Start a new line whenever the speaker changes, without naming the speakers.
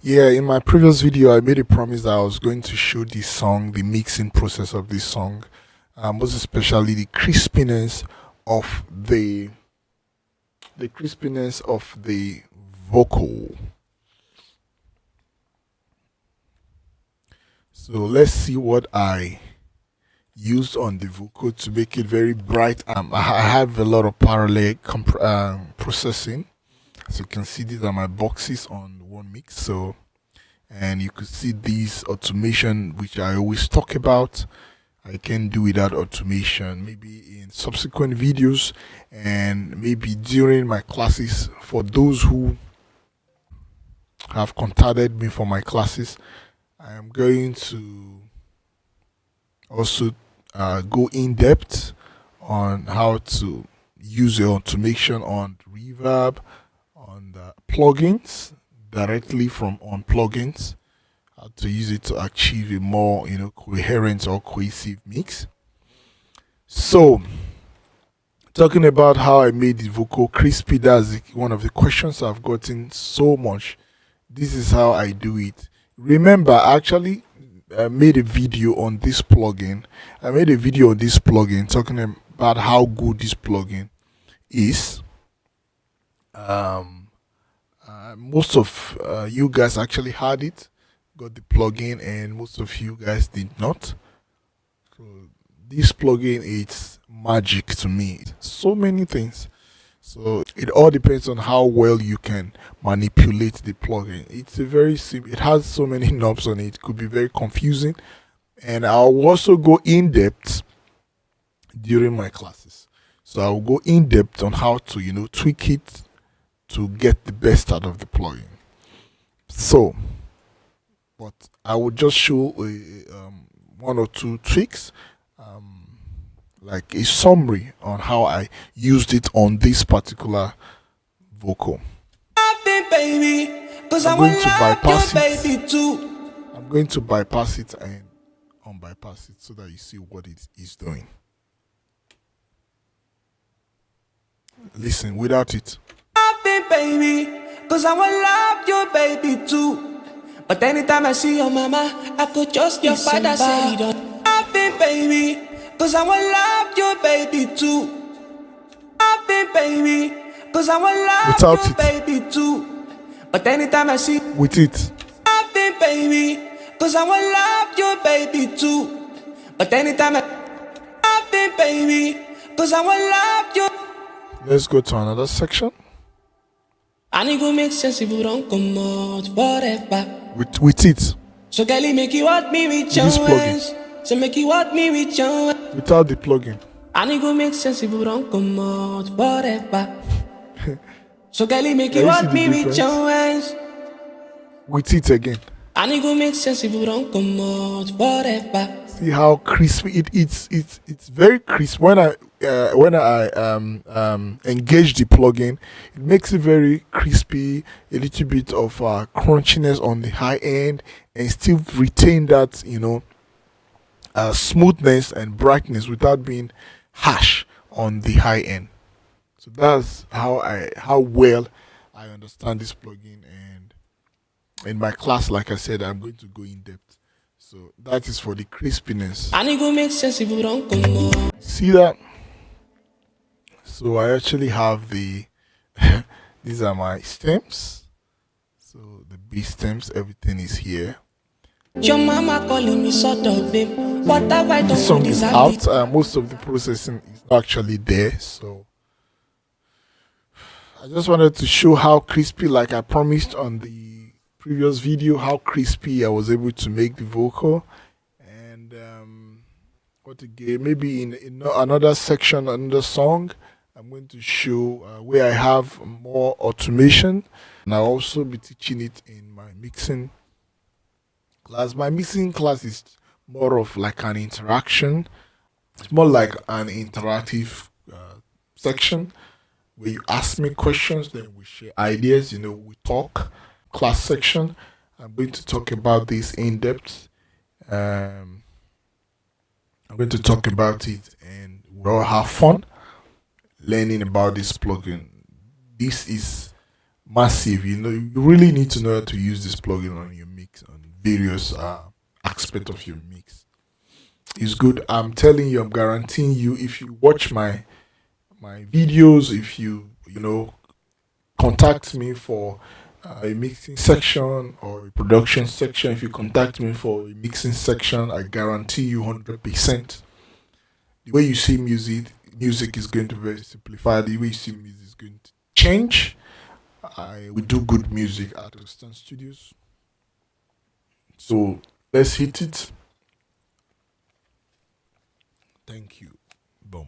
Yeah, in my previous video, I made a promise that I was going to show this song, the mixing process of this song, most especially of the the crispiness of the vocal. So let's see what I used on the vocal to make it very bright. I have a lot of parallel processing. As you can see, these are my boxes on one mix. So and you could see these automation which I always talk about. I can do without automation maybe in subsequent videos and maybe during my classes. For those who have contacted me for my classes, I am going to also go in depth on how to use the automation on reverb, on the plugins directly from on plugins, how to use it to achieve a more coherent or cohesive mix. So talking about how I made the vocal crispy, that's one of the questions I've gotten so much. This is how I do it. Remember, I actually made a video on this plugin. I made a video on this plugin talking about how good this plugin is. Most of you guys actually had it, got the plugin, and most of you guys did not. So this plugin is magic to me. So many things. So it all depends on how well you can manipulate the plugin. It's a very simple. It has so many knobs on it. It could be very confusing, and I'll also go in depth during my classes. So I'll go in depth on how to tweak it to get the best out of the plugin. So, but I will just show one or two tricks, like a summary on how I used it on this particular vocal. I'm going to bypass it. I'm going to bypass it and unbypass it so that you see what it is doing. Listen without it.
Baby, cause I will love you, baby, too. But anytime I see your mama, I could just your father say, don't love me, baby, cause I will love you, baby, too. Love me, baby, cause I will love
without
you,
it.
Baby, too. But anytime I see
with it.
Love me, baby, cause I will love you, baby, too. But anytime I love me, baby, cause I will love you.
Let's go to another section.
And it go make sense if you don't come out forever.
With it.
So girl, make you want me with your hands. So make you want me with your hands.
Without the plugin.
And it go make sense if you don't come out forever. So girl, make you want me with your hands.
With it again.
And it go make sense if you don't come out forever.
See how crispy it's very crisp. When I engage the plugin, it makes it very crispy, a little bit of crunchiness on the high end, and still retain that smoothness and brightness without being harsh on the high end. So that's how well I understand this plugin, and in my class, like I said, I'm going to go in depth. So that is for the crispiness.
And it go make sense if you don't come on.
See that? So I actually have the these are my stems. So the B stems, everything is here.
Your mama calling me sort of babe. What have I done?
This song is out. Most of the processing is actually there. So I just wanted to show how crispy, like I promised on the previous video, how crispy I was able to make the vocal. And what again, maybe in another section, another song, I'm going to show where I have more automation, and I'll also be teaching it in my mixing class. My mixing class is more of like an interaction. It's more like an interactive section where you ask me questions, then we share ideas, we talk. Class section, I'm going to talk about this in depth. I'm going to talk about it, and we'll have fun learning about this plugin. This is massive. You really need to know how to use this plugin on your mix, on various aspects of your mix. It's good. I'm telling you, I'm guaranteeing you, if you watch my videos, if you contact me for a mixing section or a production section, if you contact me for a mixing section, I guarantee you 100%. The way you see music is going to be very simplified. The way you see music is going to change. We do good music at Western Studios. So let's hit it. Thank you. Boom.